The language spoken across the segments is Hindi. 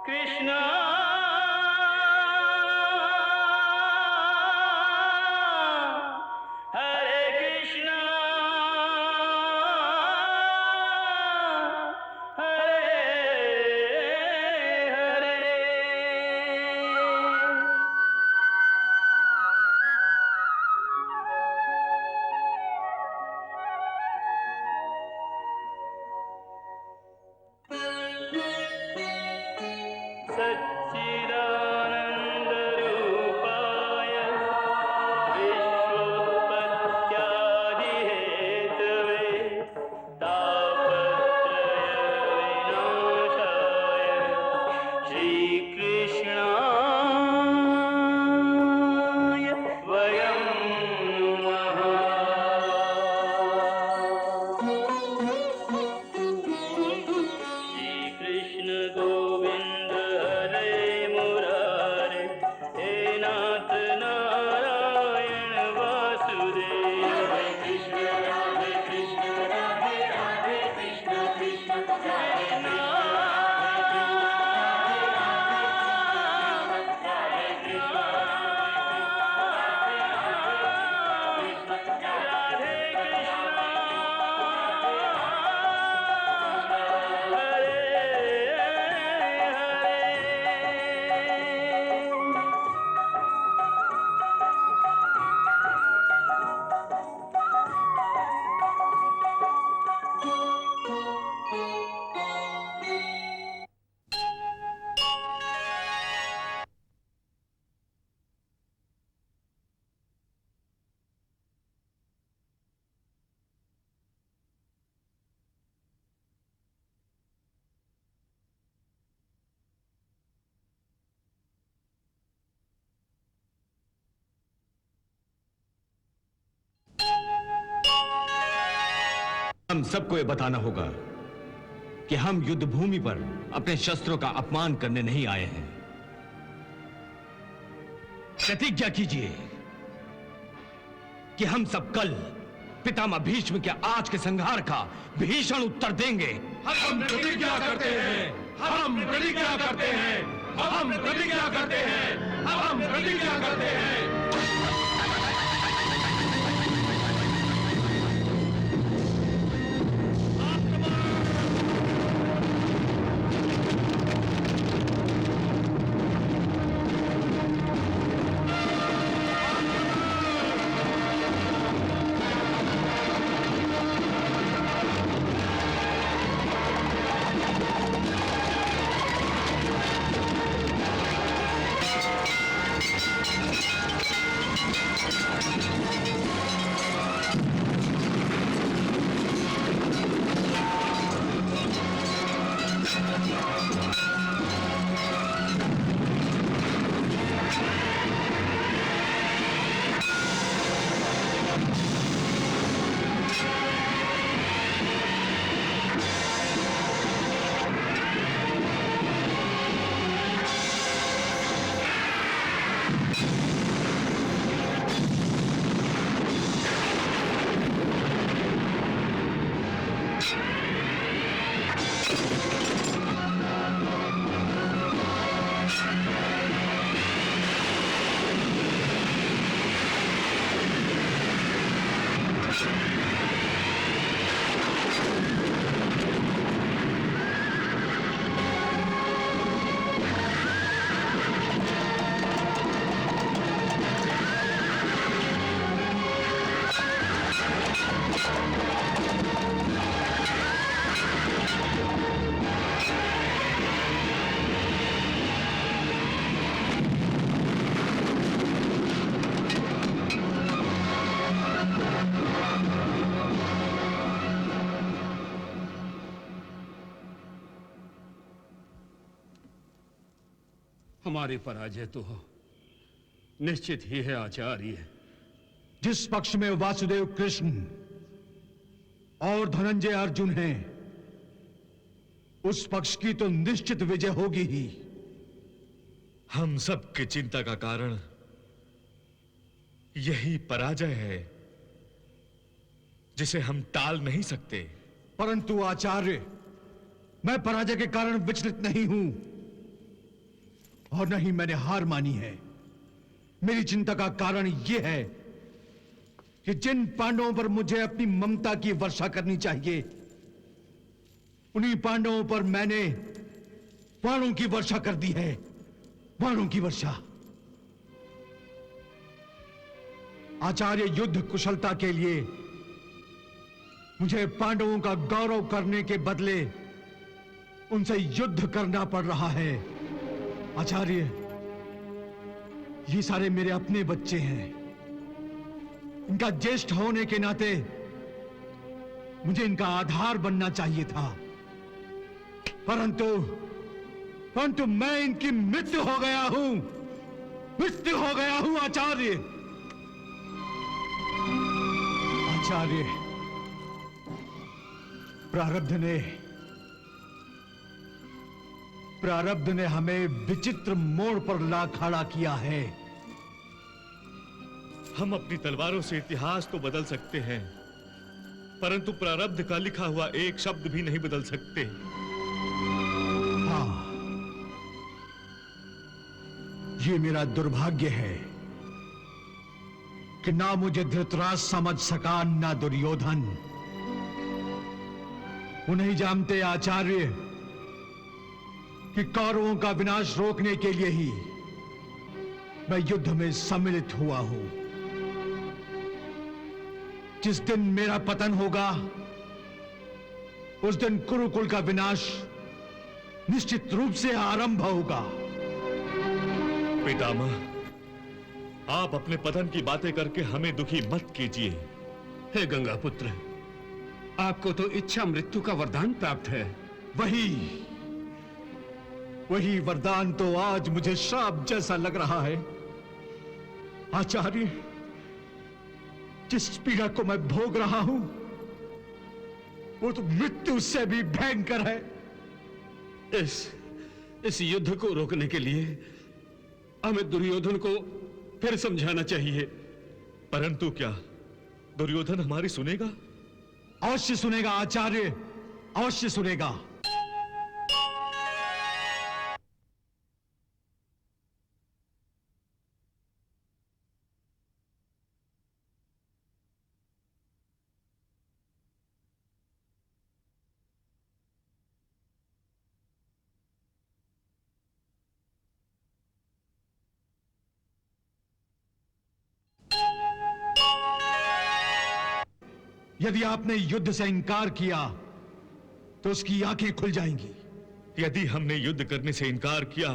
कृष्णा हरे कृष्णा हरे हरे। सच्चिदानन्दरूपाय विश्वोत्पत्त्यादिहेतवे तापत्रयविनाशाय श्रीकृष्णाय वयं नमः। श्रीकृष्ण गोविन्द हरे मुरारे हे नाथ नारायण वासुदेव। हरे कृष्ण राधे राधे कृष्ण कृष्ण हरे हम सबको ये बताना होगा कि हम युद्ध भूमि पर अपने शस्त्रों का अपमान करने नहीं आए हैं। प्रतिज्ञा कीजिए कि हम सब कल पितामह भीष्म के आज के संहार का भीषण उत्तर देंगे। हम प्रतिज्ञा करते हैं, हम प्रतिज्ञा करते हैं, हम प्रतिज्ञा करते हैं, हम प्रतिज्ञा करते हैं। हमारी पराजय तो निश्चित ही है आचार्य। जिस पक्ष में वासुदेव कृष्ण और धनंजय अर्जुन हैं, उस पक्ष की तो निश्चित विजय होगी ही। हम सब की चिंता का कारण यही पराजय है जिसे हम टाल नहीं सकते। परंतु आचार्य, मैं पराजय के कारण विचलित नहीं हूं। और नहीं मैंने हार मानी है। मेरी चिंता का कारण यह है कि जिन पांडवों पर मुझे अपनी ममता की वर्षा करनी चाहिए, उन्हीं पांडवों पर मैंने बाणों की वर्षा कर दी है। बाणों की वर्षा। आचार्य, युद्ध कुशलता के लिए मुझे पांडवों का गौरव करने के बदले उनसे युद्ध करना पड़ रहा है। आचार्य, ये सारे मेरे अपने बच्चे हैं। इनका ज्येष्ठ होने के नाते मुझे इनका आधार बनना चाहिए था, परंतु मैं इनकी मृत्यु हो गया हूं। मृत्यु हो गया हूं आचार्य। आचार्य, प्रारब्ध ने हमें विचित्र मोड़ पर ला खड़ा किया है। हम अपनी तलवारों से इतिहास तो बदल सकते हैं, परंतु प्रारब्ध का लिखा हुआ एक शब्द भी नहीं बदल सकते। हाँ, ये मेरा दुर्भाग्य है कि ना मुझे धृतराष्ट्र समझ सका, ना दुर्योधन। वो नहीं जानते आचार्य कि कौरवों का विनाश रोकने के लिए ही मैं युद्ध में सम्मिलित हुआ हूं। जिस दिन मेरा पतन होगा, उस दिन कुरुकुल का विनाश निश्चित रूप से आरंभ होगा। पितामह, आप अपने पतन की बातें करके हमें दुखी मत कीजिए। हे गंगा पुत्र, आपको तो इच्छा मृत्यु का वरदान प्राप्त है। वही वरदान तो आज मुझे श्राप जैसा लग रहा है। आचार्य, जिस पीड़ा को मैं भोग रहा हूं, वो तो मृत्यु से भी भयंकर है। इस युद्ध को रोकने के लिए हमें दुर्योधन को फिर समझाना चाहिए। परंतु क्या दुर्योधन हमारी सुनेगा? अवश्य सुनेगा आचार्य, अवश्य सुनेगा। यदि आपने युद्ध से इनकार किया तो उसकी आंखें खुल जाएंगी। यदि हमने युद्ध करने से इनकार किया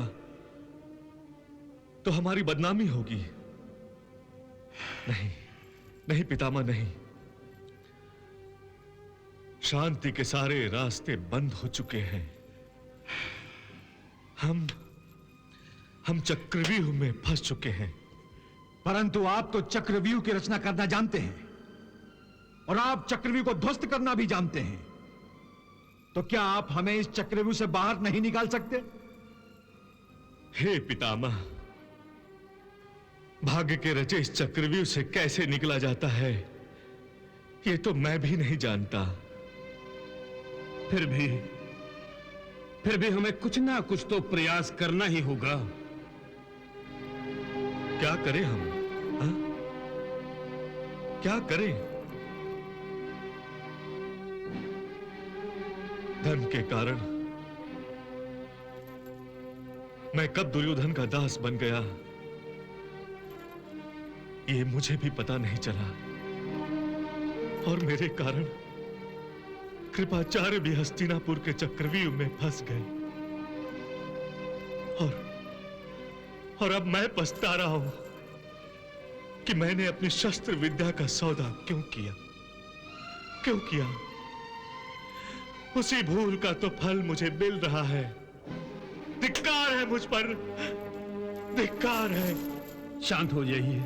तो हमारी बदनामी होगी। नहीं, नहीं पितामह, नहीं। शांति के सारे रास्ते बंद हो चुके हैं। हम चक्रव्यूह में फंस चुके हैं। परंतु आप तो चक्रव्यूह की रचना करना जानते हैं और आप चक्रव्यूह को ध्वस्त करना भी जानते हैं। तो क्या आप हमें इस चक्रव्यूह से बाहर नहीं निकाल सकते? हे पितामह, भाग्य के रचे इस चक्रव्यूह से कैसे निकला जाता है, ये तो मैं भी नहीं जानता। फिर भी हमें कुछ ना कुछ तो प्रयास करना ही होगा। क्या करें हम? हा? क्या करें? धन के कारण मैं कब दुर्योधन का दास बन गया, ये मुझे भी पता नहीं चला। और मेरे कारण कृपाचार्य भी हस्तिनापुर के चक्रव्यूह में फंस गए। और अब मैं पछता रहा हूं कि मैंने अपनी शस्त्र विद्या का सौदा क्यों किया। उसी भूल का तो फल मुझे मिल रहा है। धिक्कार है मुझ पर, धिक्कार है। शांत हो जाइए,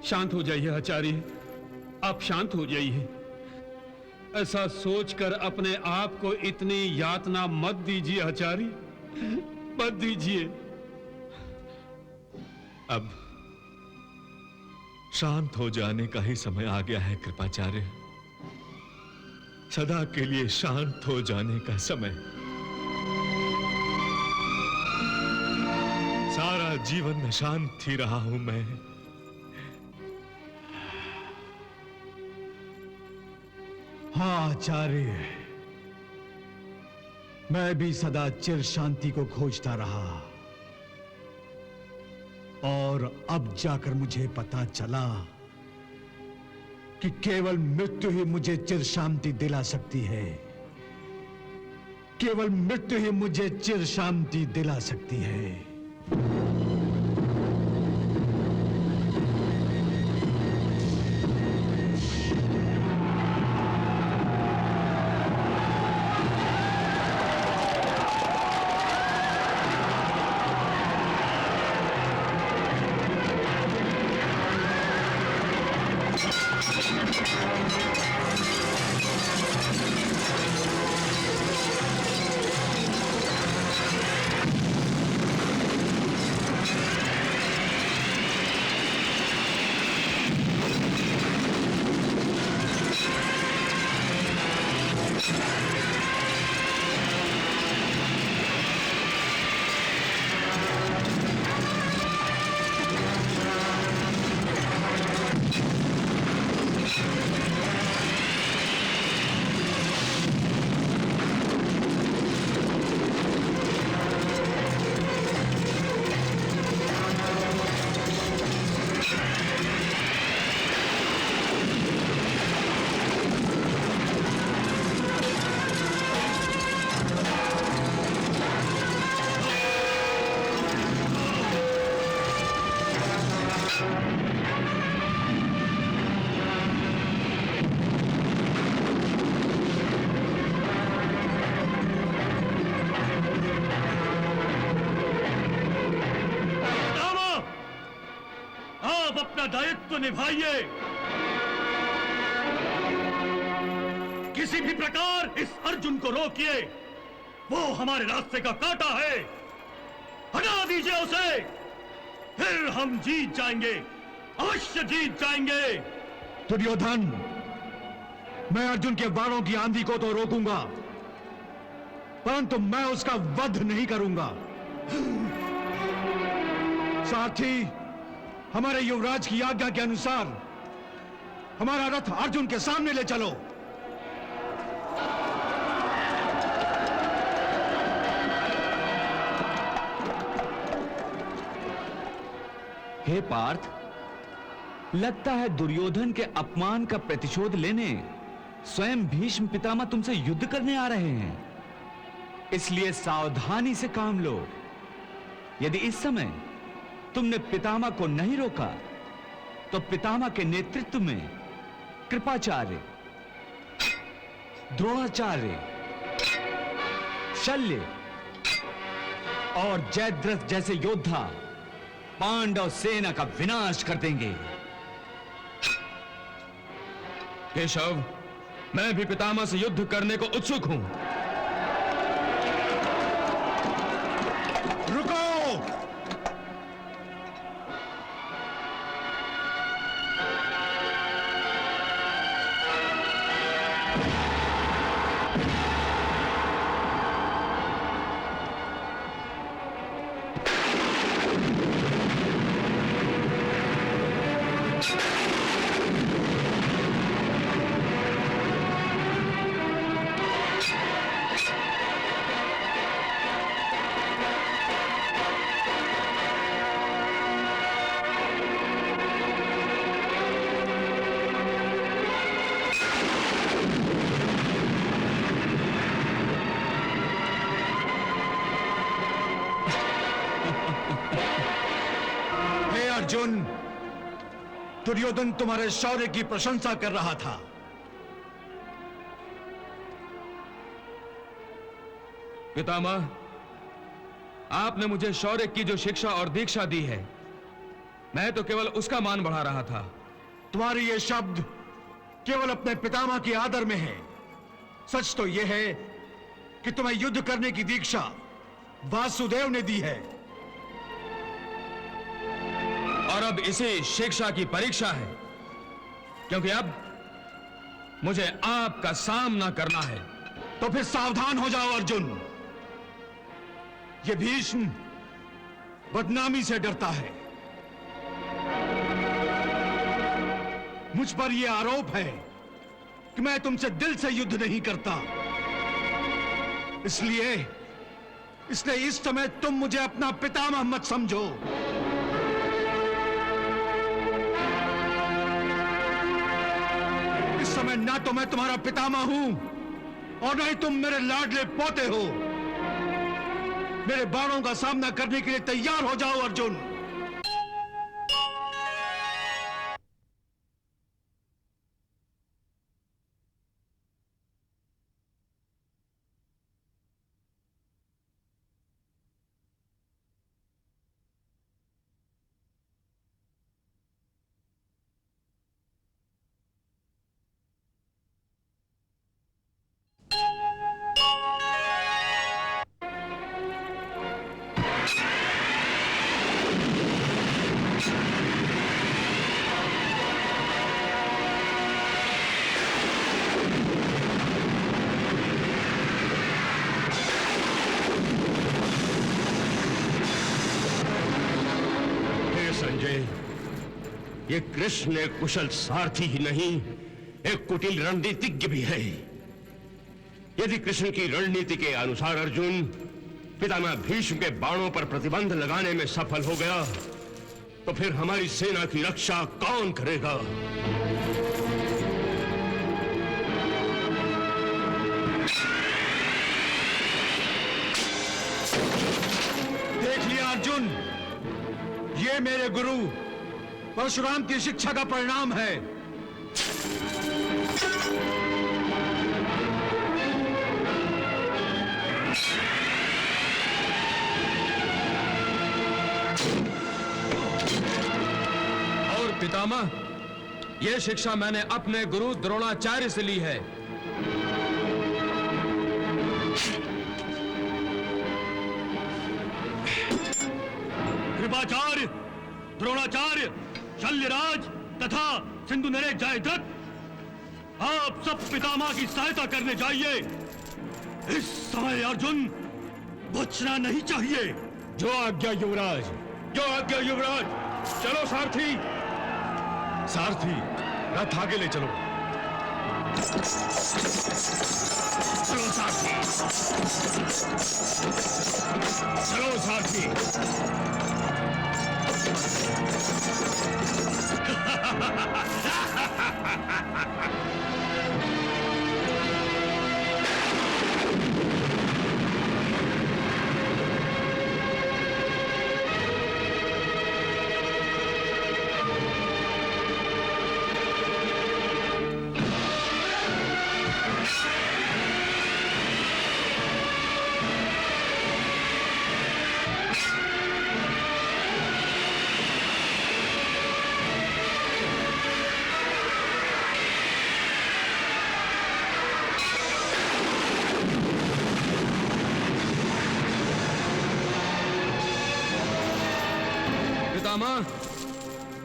शांत हो जाइए आचार्य, आप शांत हो जाइए। ऐसा सोचकर अपने आप को इतनी यातना मत दीजिए आचार्य, मत दीजिए। अब शांत हो जाने का ही समय आ गया है कृपाचार्य। सदा के लिए शांत हो जाने का समय। जीवन में शांत ही रहा हूं मैं। हाँ आचार्य, मैं भी सदा चिर शांति को खोजता रहा, और अब जाकर मुझे पता चला कि केवल मृत्यु ही मुझे चिर शांति दिला सकती है। केवल मृत्यु ही मुझे चिर शांति दिला सकती है। दायित्व निभाइए। किसी भी प्रकार इस अर्जुन को रोकिए, वो हमारे रास्ते का कांटा है। हटा दीजिए उसे, फिर हम जीत जाएंगे, अवश्य जीत जाएंगे। दुर्योधन, मैं अर्जुन के वारों की आंधी को तो रोकूंगा, परंतु मैं उसका वध नहीं करूंगा। सारथी, हमारे युवराज की आज्ञा के अनुसार हमारा रथ अर्जुन के सामने ले चलो। हे पार्थ, लगता है दुर्योधन के अपमान का प्रतिशोध लेने स्वयं भीष्म पितामह तुमसे युद्ध करने आ रहे हैं। इसलिए सावधानी से काम लो। यदि इस समय तुमने पितामह को नहीं रोका, तो पितामह के नेतृत्व में कृपाचार्य, द्रोणाचार्य, शल्य और जयद्रथ जैसे योद्धा पांडव सेना का विनाश कर देंगे। केशव, मैं भी पितामह से युद्ध करने को उत्सुक हूं। रुको! अर्जुन, दुर्योधन तुम्हारे शौर्य की प्रशंसा कर रहा था। पितामह, आपने मुझे शौर्य की जो शिक्षा और दीक्षा दी है, मैं तो केवल उसका मान बढ़ा रहा था। तुम्हारे ये शब्द केवल अपने पितामह के आदर में है। सच तो यह है कि तुम्हें युद्ध करने की दीक्षा वासुदेव ने दी है। और अब इसी शिक्षा की परीक्षा है, क्योंकि अब मुझे आपका सामना करना है। तो फिर सावधान हो जाओ अर्जुन। ये भीष्म बदनामी से डरता है। मुझ पर यह आरोप है कि मैं तुमसे दिल से युद्ध नहीं करता। इसलिए इस समय तुम मुझे अपना पितामह मत समझो। इस समय ना तो मैं तुम्हारा पितामह हूं और ना ही तुम मेरे लाडले पोते हो। मेरे बाणों का सामना करने के लिए तैयार हो जाओ अर्जुन। ये कृष्ण एक कुशल सारथी ही नहीं, एक कुटिल रणनीतिज्ञ भी है। यदि कृष्ण की रणनीति के अनुसार अर्जुन पितामह भीष्म के बाणों पर प्रतिबंध लगाने में सफल हो गया, तो फिर हमारी सेना की रक्षा कौन करेगा? देख लिया अर्जुन, ये मेरे गुरु परशुराम की शिक्षा का परिणाम है। और पितामह, यह शिक्षा मैंने अपने गुरु द्रोणाचार्य से ली है। कृपाचार्य, द्रोणाचार्य, शल्यराज तथा सिंधु नरेश जयद्रथ, आप सब पितामह की सहायता करने जाइए। इस समय अर्जुन बचना नहीं चाहिए। जो आज्ञा युवराज, जो आज्ञा युवराज। चलो सारथी। सारथी, रथ आगे ले चलो। चलो सारथी, चलो सारथी।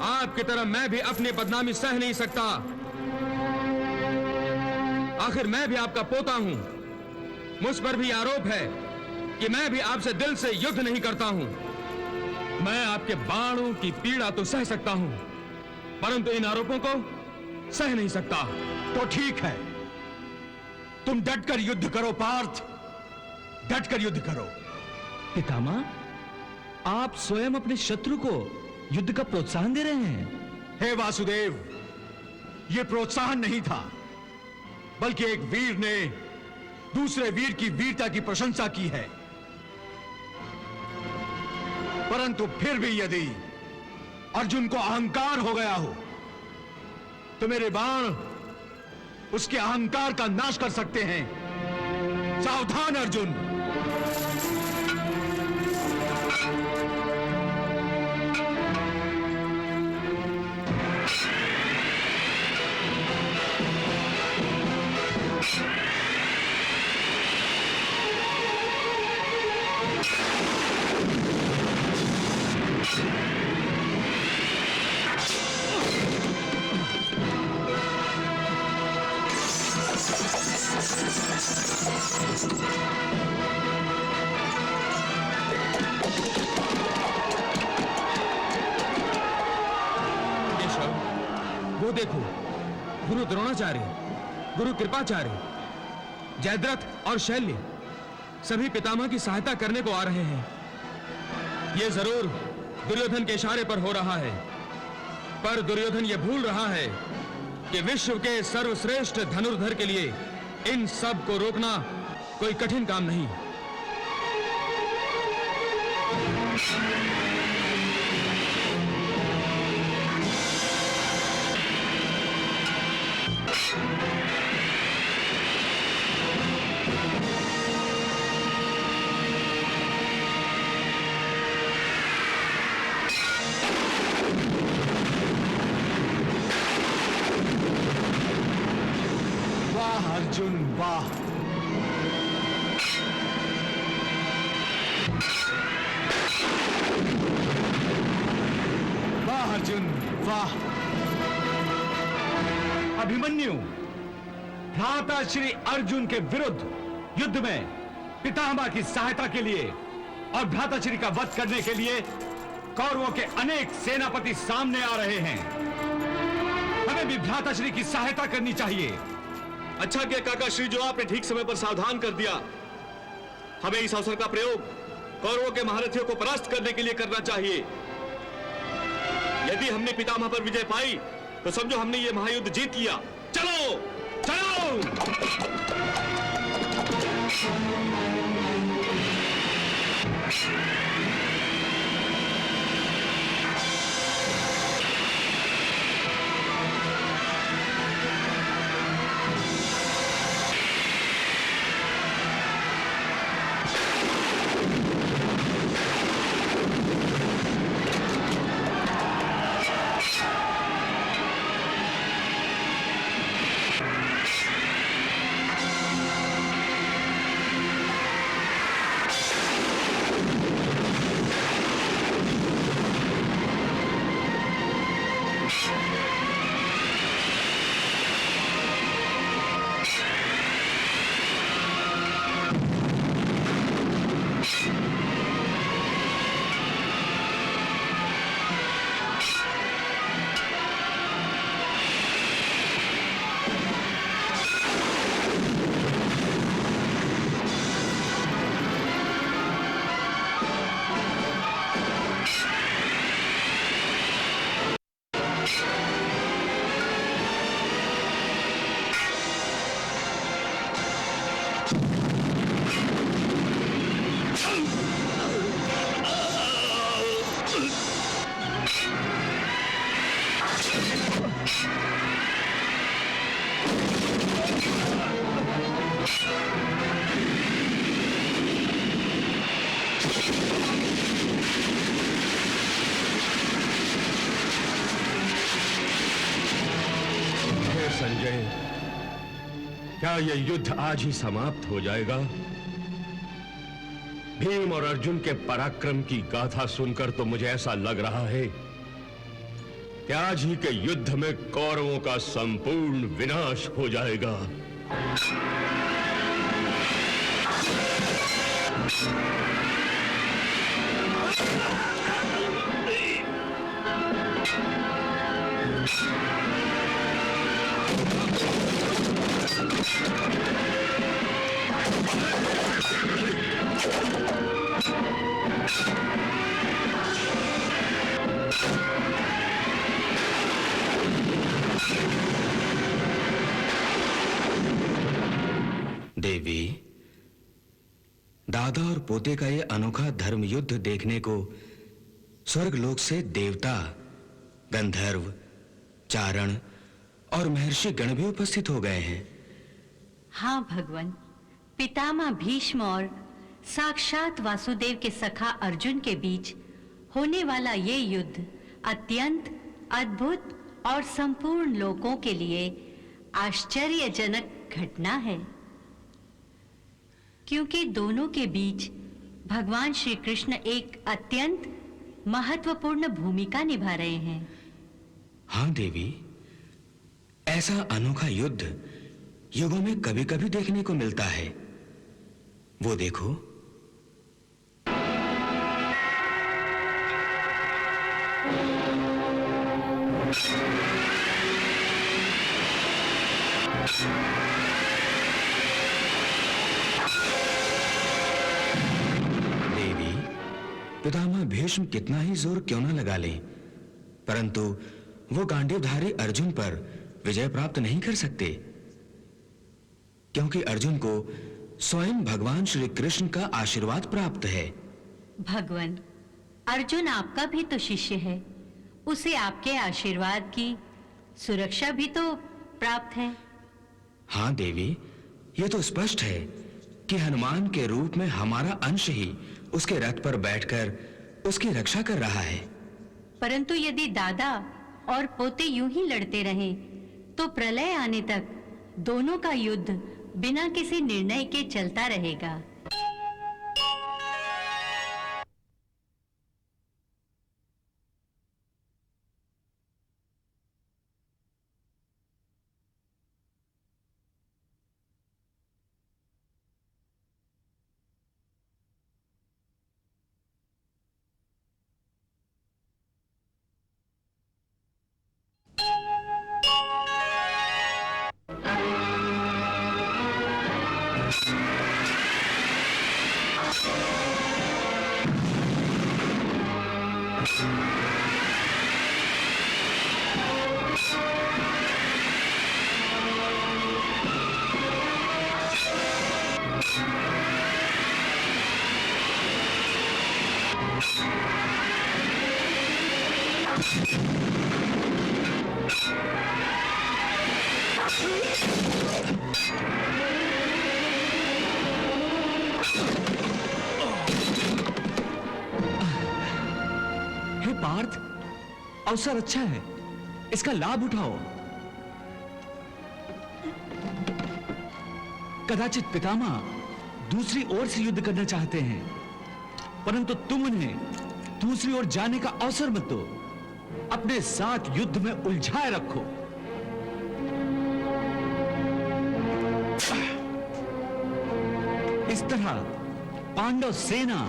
आपकी तरह मैं भी अपनी बदनामी सह नहीं सकता। आखिर मैं भी आपका पोता हूं। मुझ पर भी आरोप है कि मैं भी आपसे दिल से युद्ध नहीं करता हूं। मैं आपके बाणों की पीड़ा तो सह सकता हूं, परंतु इन आरोपों को सह नहीं सकता। तो ठीक है, तुम डटकर युद्ध करो पार्थ, डटकर युद्ध करो। पितामह, आप स्वयं अपने शत्रु को युद्ध का प्रोत्साहन दे रहे हैं। हे वासुदेव, यह प्रोत्साहन नहीं था, बल्कि एक वीर ने दूसरे वीर की वीरता की प्रशंसा की है। परंतु फिर भी यदि अर्जुन को अहंकार हो गया हो, तो मेरे बाण उसके अहंकार का नाश कर सकते हैं। सावधान अर्जुन। वो देखो, गुरु द्रोणाचार्य, गुरु कृपाचार्य, जयद्रथ और शैल्य सभी पितामह की सहायता करने को आ रहे हैं। ये जरूर दुर्योधन के इशारे पर हो रहा है, पर दुर्योधन ये भूल रहा है कि विश्व के सर्वश्रेष्ठ धनुर्धर के लिए इन सब को रोकना कोई कठिन काम नहीं। वाह अर्जुन वाह! वाह अर्जुन वाह! अभिमन्यु, भ्राता श्री अर्जुन के विरुद्ध युद्ध में पितामह की सहायता के लिए और भ्राता श्री का वध करने के लिए कौरवों के अनेक सेनापति सामने आ रहे हैं। हमें भी भ्राता श्री की सहायता करनी चाहिए। अच्छा किया काका श्री, जो आपने ठीक समय पर सावधान कर दिया। हमें इस अवसर का प्रयोग कौरवों के महारथियों को परास्त करने के लिए करना चाहिए। यदि हमने पितामह पर विजय पाई तो समझो हमने ये महायुद्ध जीत लिया। चलो चलो! संजय, क्या यह युद्ध आज ही समाप्त हो जाएगा? भीम और अर्जुन के पराक्रम की गाथा सुनकर तो मुझे ऐसा लग रहा है कि आज ही के युद्ध में कौरवों का संपूर्ण विनाश हो जाएगा। देवी, दादा और पोते का ये अनोखा धर्म युद्ध देखने को स्वर्गलोक से देवता, गंधर्व, चारण और महर्षि गण भी उपस्थित हो गए हैं। हाँ भगवान, पितामह भीष्म और साक्षात वासुदेव के सखा अर्जुन के बीच होने वाला ये युद्ध अत्यंत अद्भुत और संपूर्ण लोकों के लिए आश्चर्यजनक घटना है, क्योंकि दोनों के बीच भगवान श्री कृष्ण एक अत्यंत महत्वपूर्ण भूमिका निभा रहे हैं। हाँ देवी, ऐसा अनोखा युद्ध युगों में कभी-कभी देखने को मिलता है। वो देखो, देवी, पितामह भीष्म कितना ही जोर क्यों न लगा लें, परंतु वो गांडीवधारी अर्जुन पर विजय प्राप्त नहीं कर सकते, क्योंकि अर्जुन को स्वयं भगवान श्री कृष्ण का आशीर्वाद प्राप्त है। भगवान, अर्जुन आपका भी तो शिष्य है, उसे आपके आशीर्वाद की सुरक्षा भी तो प्राप्त है। हाँ देवी, ये तो स्पष्ट है कि हनुमान के रूप में हमारा अंश ही उसके रथ पर बैठकर उसकी रक्षा कर रहा है। परंतु यदि दादा और पोते यूं ही लड़ते रहें, तो प्रलय आने तक दोनों का युद्ध बिना किसी निर्णय के चलता रहेगा। हे पार्थ, अवसर अच्छा है, इसका लाभ उठाओ। कदाचित पितामह दूसरी ओर से युद्ध करना चाहते हैं, परंतु तुम उन्हें दूसरी ओर जाने का अवसर मत दो, अपने साथ युद्ध में उलझाए रखो। इस तरह पांडव सेना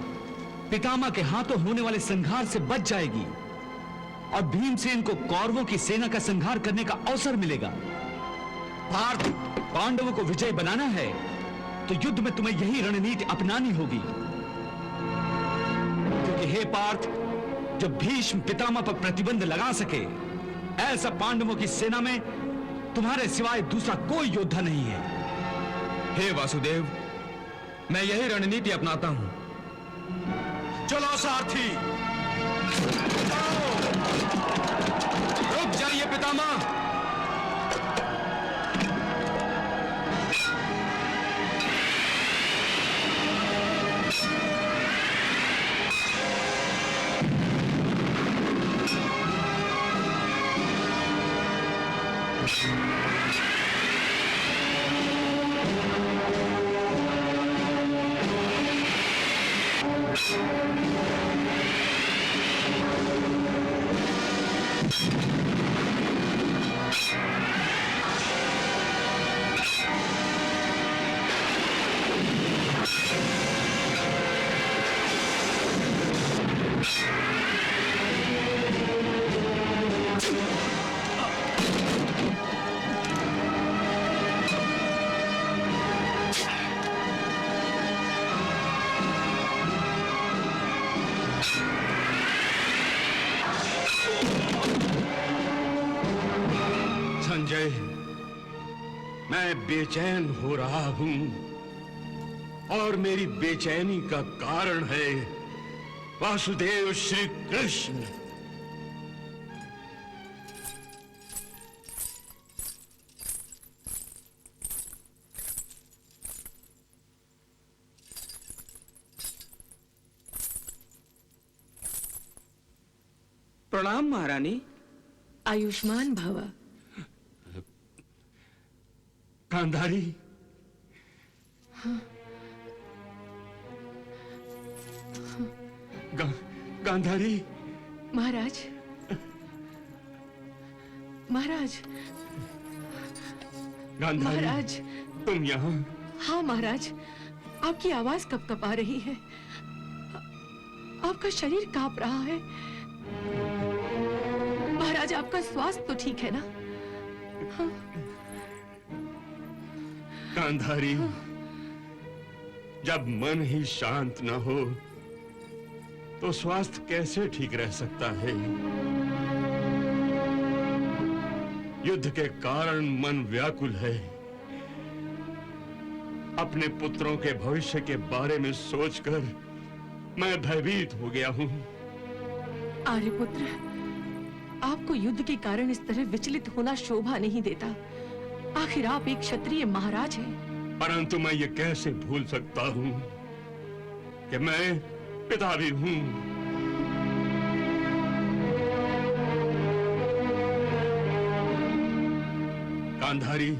पितामह के हाथों होने वाले संघार से बच जाएगी और भीमसेन को कौरवों की सेना का संघार करने का अवसर मिलेगा। पार्थ, पांडवों को विजय बनाना है तो युद्ध में तुम्हें यही रणनीति अपनानी होगी, क्योंकि हे पार्थ, जो भीष्म पितामह पर प्रतिबंध लगा सके, ऐसा पांडवों की सेना में तुम्हारे सिवाय दूसरा कोई योद्धा नहीं है। हे वासुदेव, मैं यही रणनीति अपनाता हूं। चलो सारथी, रुक जाइए पितामह। संजय, मैं बेचैन हो रहा हूं और मेरी बेचैनी का कारण है वासुदेव श्री कृष्ण। प्रणाम महारानी। आयुष्मान भव। गांधारी, गांधारी। महाराज, महाराज, गांधारी, महाराज, तुम यहाँ? हाँ महाराज, आपकी आवाज कब आ रही है, आपका शरीर कांप रहा है। महाराज, आपका स्वास्थ्य तो ठीक है ना? हाँ? गांधारी, जब मन ही शांत न हो तो स्वास्थ्य कैसे ठीक रह सकता है? युद्ध के कारण मन व्याकुल है। अपने पुत्रों के भविष्य के बारे में सोचकर मैं भयभीत हो गया हूं। आर्यपुत्र, आपको युद्ध के कारण इस तरह विचलित होना शोभा नहीं देता। आखिर आप एक क्षत्रिय महाराज हैं। परंतु मैं ये कैसे भूल सकता हूं कि मैं पिता भी हूं। गांधारी,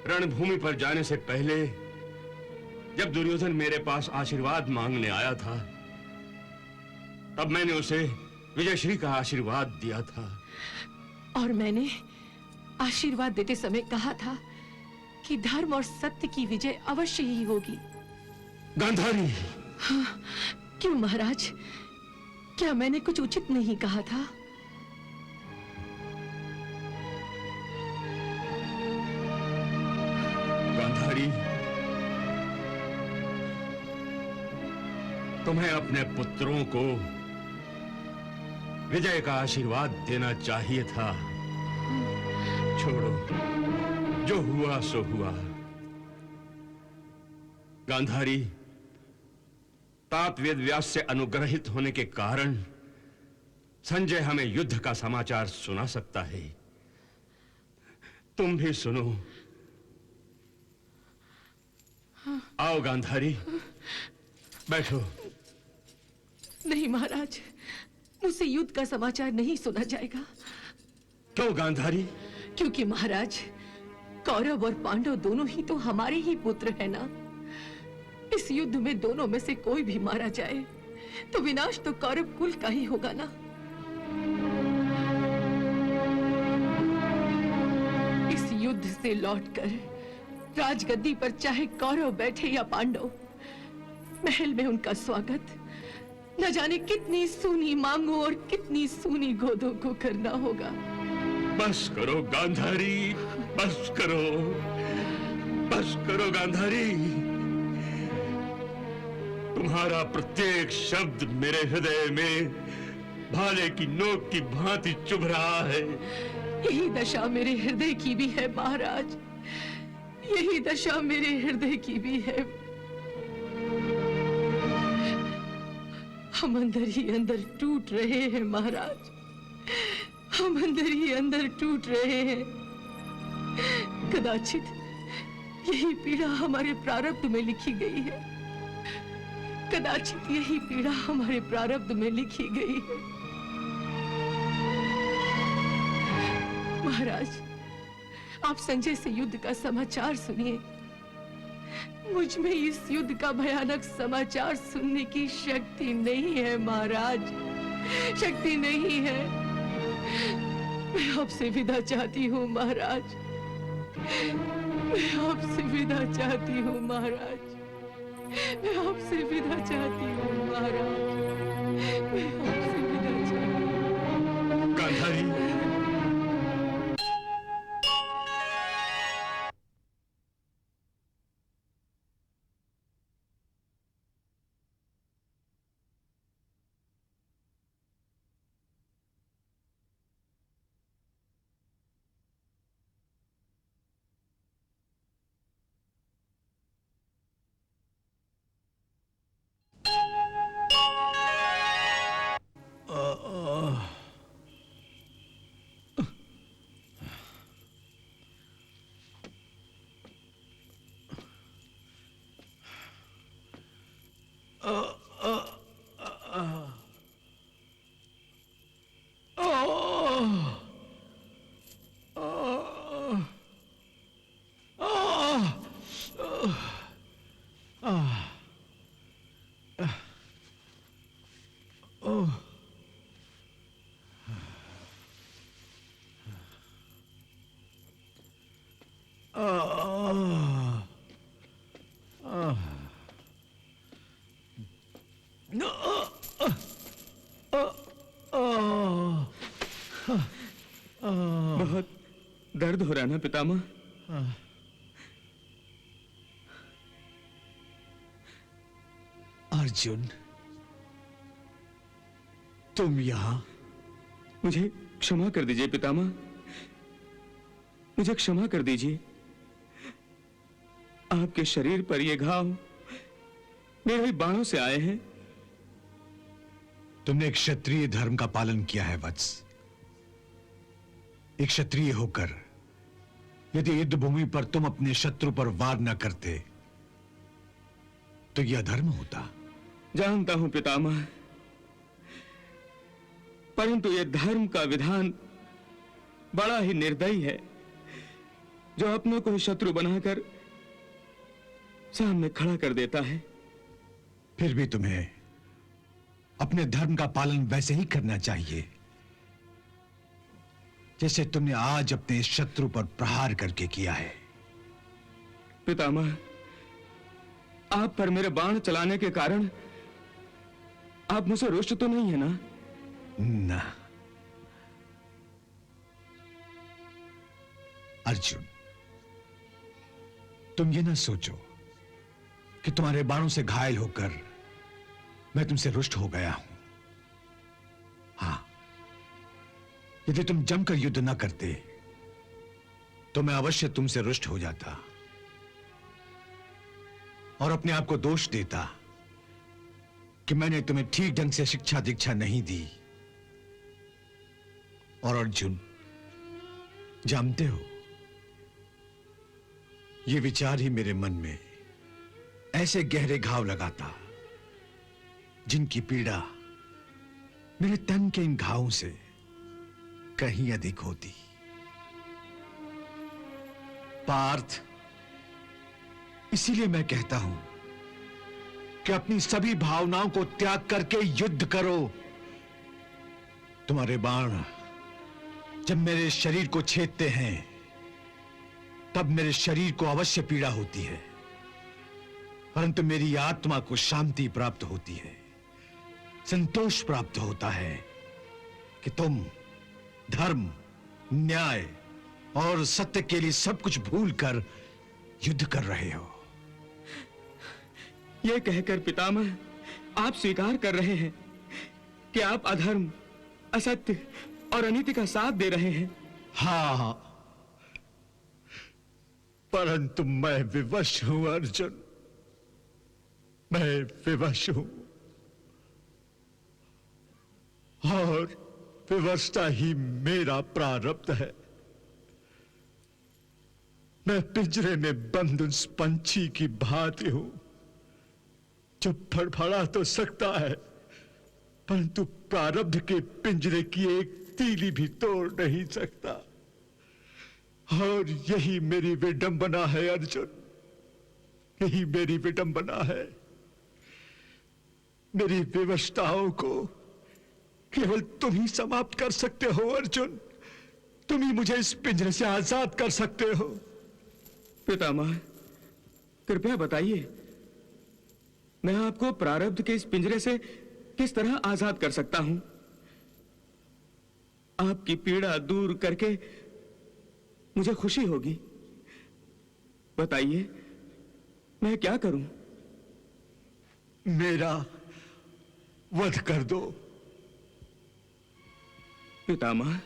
रणभूमि पर जाने से पहले जब दुर्योधन मेरे पास आशीर्वाद मांगने आया था, तब मैंने उसे विजयश्री का आशीर्वाद दिया था। और मैंने आशीर्वाद देते समय कहा था कि धर्म और सत्य की विजय अवश्य ही होगी। गांधारी! हाँ, क्यों महाराज? क्या मैंने कुछ उचित नहीं कहा था? गांधारी, तुम्हें अपने पुत्रों को विजय का आशीर्वाद देना चाहिए था। छोड़ो, जो हुआ सो हुआ। गांधारी, तात वेद व्यास से अनुग्रहित होने के कारण संजय हमें युद्ध का समाचार सुना सकता है। तुम भी सुनो। आओ गांधारी, बैठो। नहीं महाराज, मुझसे युद्ध का समाचार नहीं सुना जाएगा। क्यों गांधारी? क्योंकि महाराज, कौरव और पांडव दोनों ही तो हमारे ही पुत्र हैं ना। इस युद्ध में दोनों में से कोई भी मारा जाए तो विनाश तो कौरव कुल का ही होगा ना। इस युद्ध से लौटकर राजगद्दी पर चाहे कौरव बैठे या पांडव, महल में उनका स्वागत न जाने कितनी सूनी मांगों और कितनी सूनी गोदों को करना होगा। बस करो गांधारी, बस करो, बस करो गांधारी। तुम्हारा प्रत्येक शब्द मेरे हृदय में भाले की नोक की भांति चुभ रहा है। यही दशा मेरे हृदय की भी है महाराज, यही दशा मेरे हृदय की भी है। हम अंदर ही अंदर टूट रहे हैं महाराज, हम अंदर ही अंदर टूट रहे हैं। कदाचित यही पीड़ा हमारे प्रारब्ध में लिखी गई है, कदाचित यही पीड़ा हमारे प्रारब्ध में लिखी गई है। महाराज, आप संजय से युद्ध का समाचार सुनिए। मुझ में इस युद्ध का भयानक समाचार सुनने की शक्ति नहीं है महाराज, शक्ति नहीं है। मैं आपसे विदा चाहती हूँ महाराज, मैं आपसे विदा चाहती हूँ महाराज, मैं आपसे विदा चाहती हूँ महाराज, मैं आपसे विदा चाहती हूँ। गांधारी, बहुत दर्द हो रहा है ना पितामह? अर्जुन, तुम यहां? मुझे क्षमा कर दीजिए पितामह, मुझे क्षमा कर दीजिए। आपके शरीर पर ये घाव मेरे ही बाणों से आए हैं। तुमने एक क्षत्रिय धर्म का पालन किया है वत्स। एक क्षत्रिय होकर यदि युद्ध भूमि पर तुम अपने शत्रु पर वार न करते तो यह धर्म होता। जानता हूं पितामह, परंतु यह धर्म का विधान बड़ा ही निर्दयी है, जो अपनों को शत्रु बनाकर सामने खड़ा कर देता है। फिर भी तुम्हें अपने धर्म का पालन वैसे ही करना चाहिए जैसे तुमने आज अपने शत्रु पर प्रहार करके किया है। पितामह, आप पर मेरे बाण चलाने के कारण आप मुझसे रुष्ट तो नहीं है ना? ना अर्जुन, तुम ये ना सोचो कि तुम्हारे बाणों से घायल होकर मैं तुमसे रुष्ट हो गया हूं। हां, यदि तुम जमकर युद्ध ना करते तो मैं अवश्य तुमसे रुष्ट हो जाता और अपने आप को दोष देता कि मैंने तुम्हें ठीक ढंग से शिक्षा दीक्षा नहीं दी। और अर्जुन, जानते हो, यह विचार ही मेरे मन में ऐसे गहरे घाव लगाता जिनकी पीड़ा मेरे तन के इन घावों से कहीं अधिक होती। पार्थ, इसीलिए मैं कहता हूं कि अपनी सभी भावनाओं को त्याग करके युद्ध करो। तुम्हारे बाण जब मेरे शरीर को छेदते हैं तब मेरे शरीर को अवश्य पीड़ा होती है, परंतु मेरी आत्मा को शांति प्राप्त होती है, संतोष प्राप्त होता है कि तुम धर्म, न्याय और सत्य के लिए सब कुछ भूलकर युद्ध कर रहे हो। यह कहकर पितामह आप स्वीकार कर रहे हैं कि आप अधर्म, असत्य और अनीति का साथ दे रहे हैं। हां, परंतु मैं विवश हूं अर्जुन, मैं विवश हूं और विवशता ही मेरा प्रारब्ध है। मैं पिंजरे में बंद उस पंछी की भांति हूं जो फड़फड़ा तो सकता है परंतु प्रारब्ध के पिंजरे की एक तीली भी तोड़ नहीं सकता। और यही मेरी विडंबना है अर्जुन, यही मेरी विडंबना है। मेरी विवशताओं को केवल तुम ही समाप्त कर सकते हो अर्जुन, तुम ही मुझे इस पिंजरे से आजाद कर सकते हो। पितामह, कृपया बताइए, मैं आपको प्रारब्ध के इस पिंजरे से किस तरह आजाद कर सकता हूं? आपकी पीड़ा दूर करके मुझे खुशी होगी। बताइए, मैं क्या करूं? मेरा वध कर दो। पितामह,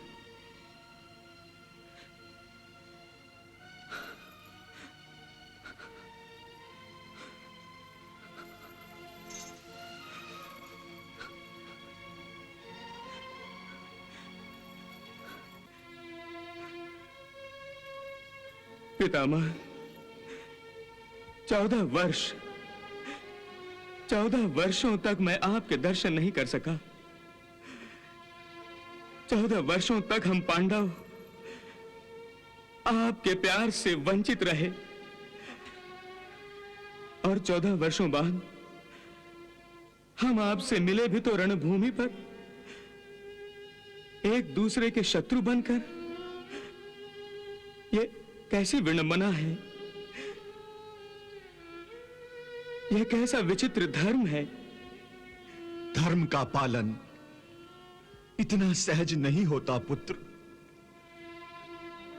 पितामह, 14 वर्षों तक मैं आपके दर्शन नहीं कर सका। 14 वर्षों तक हम पांडव आपके प्यार से वंचित रहे और 14 वर्षों बाद हम आपसे मिले भी तो रणभूमि पर एक दूसरे के शत्रु बनकर। ये कैसी विडंबना है, यह कैसा विचित्र धर्म है। धर्म का पालन इतना सहज नहीं होता पुत्र।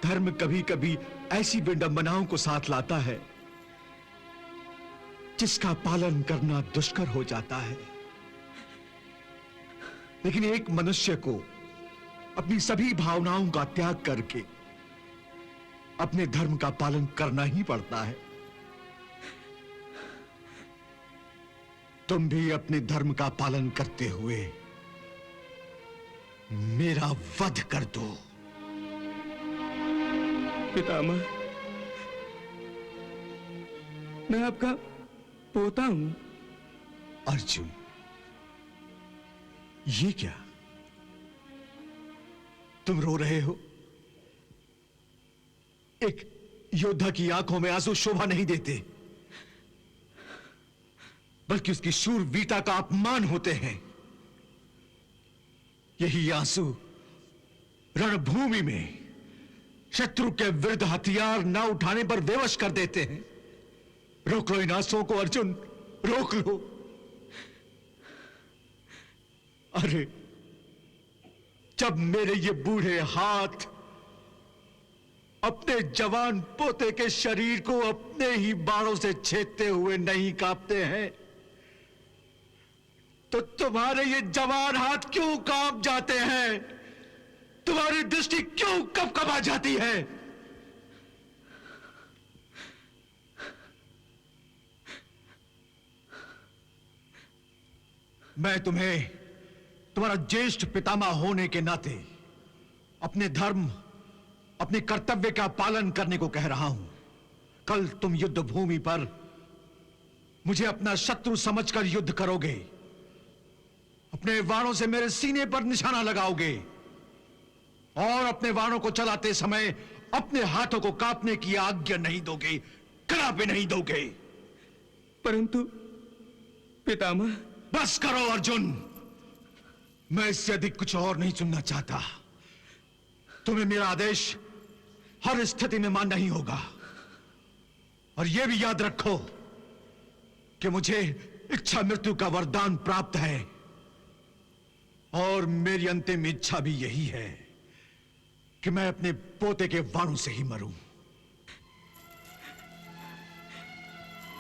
धर्म कभी कभी ऐसी विडंबनाओं को साथ लाता है जिसका पालन करना दुष्कर हो जाता है, लेकिन एक मनुष्य को अपनी सभी भावनाओं का त्याग करके अपने धर्म का पालन करना ही पड़ता है। तुम भी अपने धर्म का पालन करते हुए मेरा वध कर दो। पितामह, मैं आपका पोता हूं। अर्जुन, ये क्या? तुम रो रहे हो? एक योद्धा की आंखों में आंसू शोभा नहीं देते, बल्कि उसकी शूरवीरता का अपमान होते हैं। यही आंसू रणभूमि में शत्रु के विरुद्ध हथियार न उठाने पर बेवश कर देते हैं। रोक लो इन आंसुओं को अर्जुन, रोक लो। अरे, जब मेरे ये बूढ़े हाथ अपने जवान पोते के शरीर को अपने ही बाणों से छेदते हुए नहीं कांपते हैं, तो तुम्हारे ये जवान हाथ क्यों कांप जाते हैं? तुम्हारी दृष्टि क्यों कब-कबा जाती है? मैं तुम्हें तुम्हारा ज्येष्ठ पितामह होने के नाते अपने धर्म, अपने कर्तव्य का पालन करने को कह रहा हूं। कल तुम युद्ध भूमि पर मुझे अपना शत्रु समझकर युद्ध करोगे, अपने बाणों से मेरे सीने पर निशाना लगाओगे और अपने बाणों को चलाते समय अपने हाथों को कांपने की आज्ञा नहीं दोगे, कदापि नहीं दोगे। परंतु पितामह। बस करो अर्जुन, मैं इससे अधिक कुछ और नहीं सुनना चाहता। तुम्हें मेरा आदेश हर स्थिति में मानना ही होगा। और यह भी याद रखो कि मुझे इच्छा मृत्यु का वरदान प्राप्त है, और मेरी अंतिम इच्छा भी यही है कि मैं अपने पोते के बाणों से ही मरूं।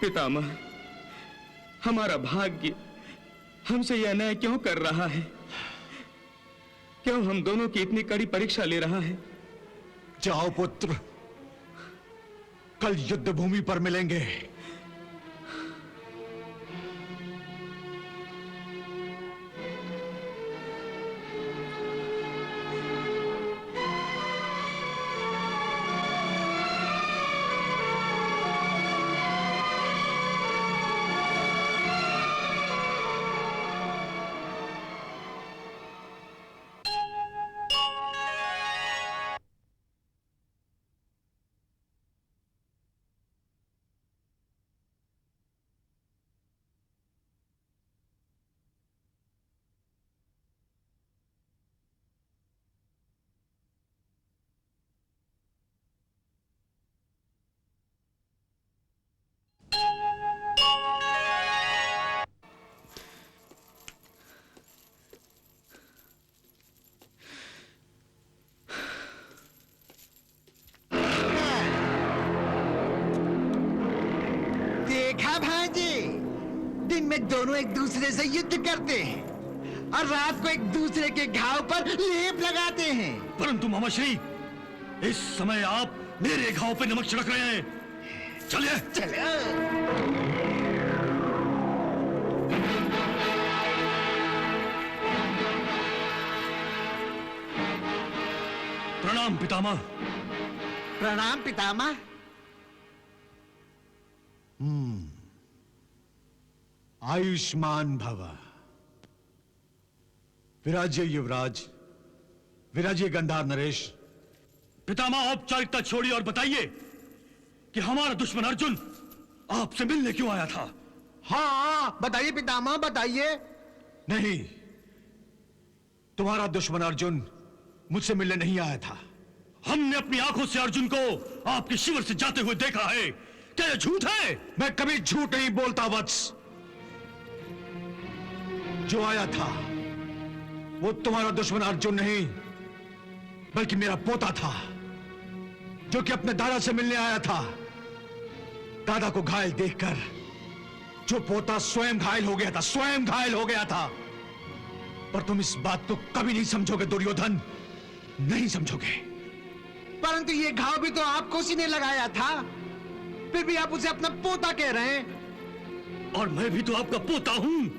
पितामह, हमारा भाग्य हमसे यह अन्याय क्यों कर रहा है? क्यों हम दोनों की इतनी कड़ी परीक्षा ले रहा है? जाओ पुत्र, कल युद्ध भूमि पर मिलेंगे। दोनों एक दूसरे से युद्ध करते हैं और रात को एक दूसरे के घाव पर लेप लगाते हैं। परंतु मामाश्री, इस समय आप मेरे घाव पे नमक छिड़क रहे हैं। चलिए चलो। प्रणाम पितामह। प्रणाम पितामह। आयुष्मान भव। विराजिए युवराज, विराजिए गंधार नरेश। पितामह, औपचारिकता छोड़िए और बताइए कि हमारा दुश्मन अर्जुन आपसे मिलने क्यों आया था? हाँ, बताइए पितामह, बताइए। नहीं, तुम्हारा दुश्मन अर्जुन मुझसे मिलने नहीं आया था। हमने अपनी आंखों से अर्जुन को आपके शिविर से जाते हुए देखा है। क्या यह झूठ है? मैं कभी झूठ नहीं बोलता वत्स। जो आया था वो तुम्हारा दुश्मन अर्जुन नहीं, बल्कि मेरा पोता था, जो कि अपने दादा से मिलने आया था। दादा को घायल देखकर जो पोता स्वयं घायल हो गया था, स्वयं घायल हो गया था। पर तुम इस बात को कभी नहीं समझोगे दुर्योधन, नहीं समझोगे। परंतु ये घाव भी तो आपको उसी ने लगाया था, फिर भी आप उसे अपना पोता कह रहे हैं। और मैं भी तो आपका पोता हूं।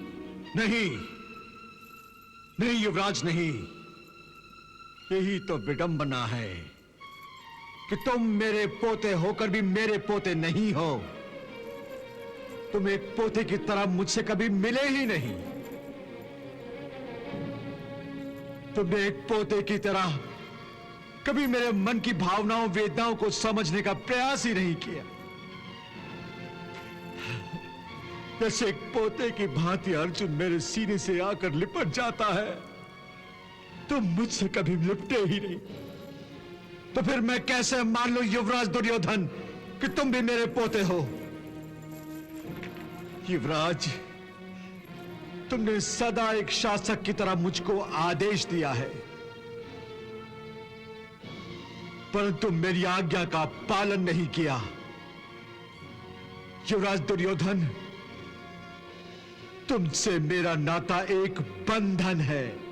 नहीं नहीं युवराज, नहीं। यही तो विडंबना है कि तुम मेरे पोते होकर भी मेरे पोते नहीं हो। तुम एक पोते की तरह मुझसे कभी मिले ही नहीं। तुमने एक पोते की तरह कभी मेरे मन की भावनाओं, वेदनाओं को समझने का प्रयास ही नहीं किया। जैसे एक पोते की भांति अर्जुन मेरे सीने से आकर लिपट जाता है, तुम मुझसे कभी लिपटे ही नहीं। तो फिर मैं कैसे मान लूं युवराज दुर्योधन कि तुम भी मेरे पोते हो? युवराज, तुमने सदा एक शासक की तरह मुझको आदेश दिया है, परंतु मेरी आज्ञा का पालन नहीं किया। युवराज दुर्योधन, तुमसे मेरा नाता एक बंधन है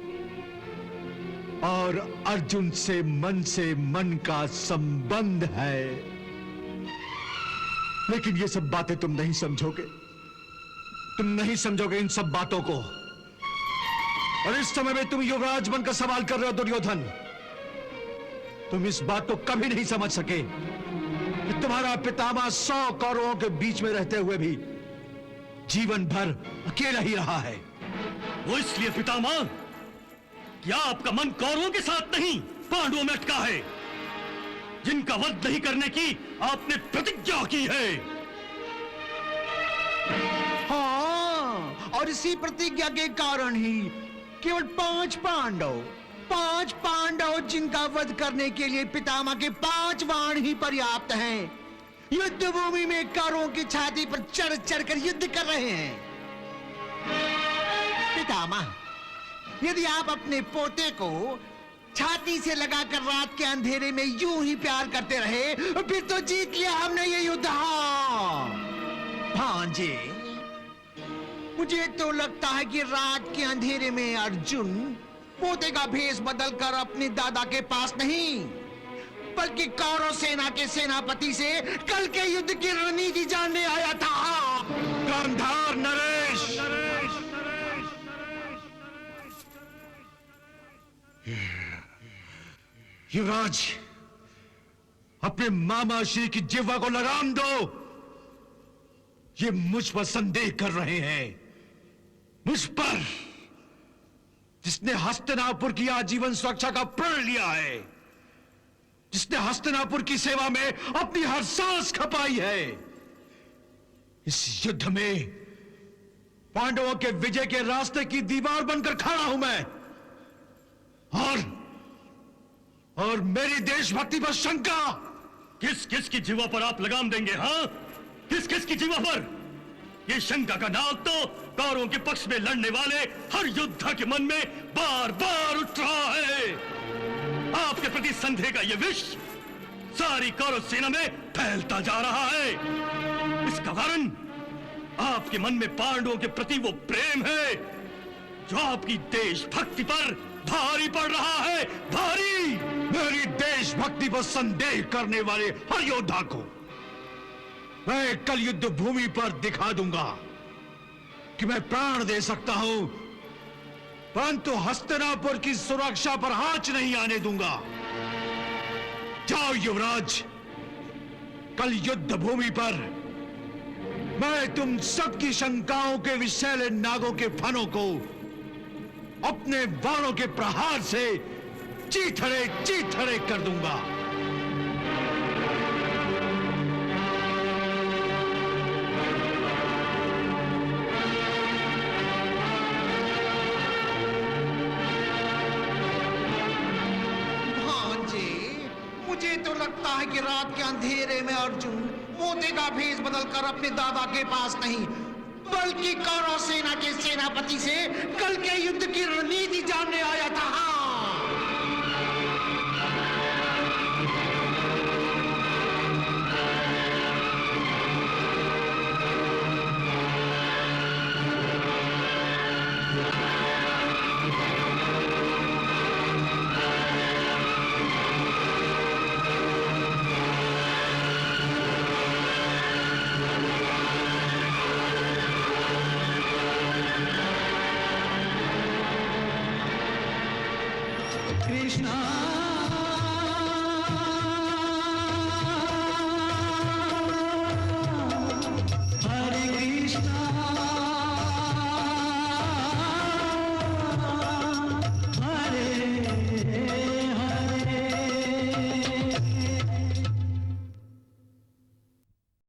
और अर्जुन से मन का संबंध है। लेकिन ये सब बातें तुम नहीं समझोगे, तुम नहीं समझोगे इन सब बातों को। और इस समय में तुम युवराज बनकर सवाल कर रहे हो दुर्योधन। तुम इस बात को कभी नहीं समझ सके कि तुम्हारा पितामह 100 कौरवों के बीच में रहते हुए भी जीवन भर अकेला ही रहा है। वो इसलिए पितामह कि आपका मन कौरवों के साथ नहीं, पांडवों में अटका है, जिनका वध नहीं करने की आपने प्रतिज्ञा की है। हाँ, और इसी प्रतिज्ञा के कारण ही केवल 5 पांडव जिनका वध करने के लिए पितामह के 5 बाण ही पर्याप्त हैं, युद्ध भूमि में कौरवों की छाती पर चढ़ चढ़कर युद्ध कर रहे हैं। पितामह, यदि आप अपने पोते को छाती से लगाकर रात के अंधेरे में यूं ही प्यार करते रहे, फिर तो जीत लिया हमने ये युद्ध। हाँ भांजे, मुझे तो लगता है कि रात के अंधेरे में अर्जुन पोते का भेष बदलकर अपने दादा के पास नहीं, बल्कि कौरव सेना के सेनापति से कल के युद्ध की रणनीति जानने आया था। गांधार नरेश, युवराज, अपने मामा श्री की जिह्वा को लगाम दो। ये मुझ पर संदेह कर रहे हैं, मुझ पर, जिसने हस्तिनापुर की आजीवन सुरक्षा का प्रण लिया है, जिसने हस्तिनापुर की सेवा में अपनी हर सांस खपाई है। इस युद्ध में पांडवों के विजय के रास्ते की दीवार बनकर खड़ा हूं मैं। और मेरी देशभक्ति पर शंका। किस किस की जीवा पर आप लगाम देंगे? हाँ, किस किस की जीवा पर? ये शंका का नाग तो कौरवों के पक्ष में लड़ने वाले हर योद्धा के मन में बार बार उठ रहा है। आपके प्रति संदेह का यह विष सारी कौरव सेना में फैलता जा रहा है। इसका कारण आपके मन में पांडवों के प्रति वो प्रेम है जो आपकी देशभक्ति पर भारी पड़ रहा है, भारी। मेरी देशभक्ति पर संदेह करने वाले हर योद्धा को मैं कल युद्ध भूमि पर दिखा दूंगा कि मैं प्राण दे सकता हूं, परंतु हस्तिनापुर की सुरक्षा पर आंच नहीं आने दूंगा। जाओ युवराज, कल युद्ध भूमि पर मैं तुम सबकी शंकाओं के विषैले नागों के फनों को अपने बाणों के प्रहार से चीथड़े कर दूंगा। मुझे तो लगता है कि रात के अंधेरे में अर्जुन मोते का भेष बदलकर अपने दादा के पास नहीं, बल्कि कौरव सेना के सेनापति से कल के युद्ध की रणनीति जानने आया था। कृष्णा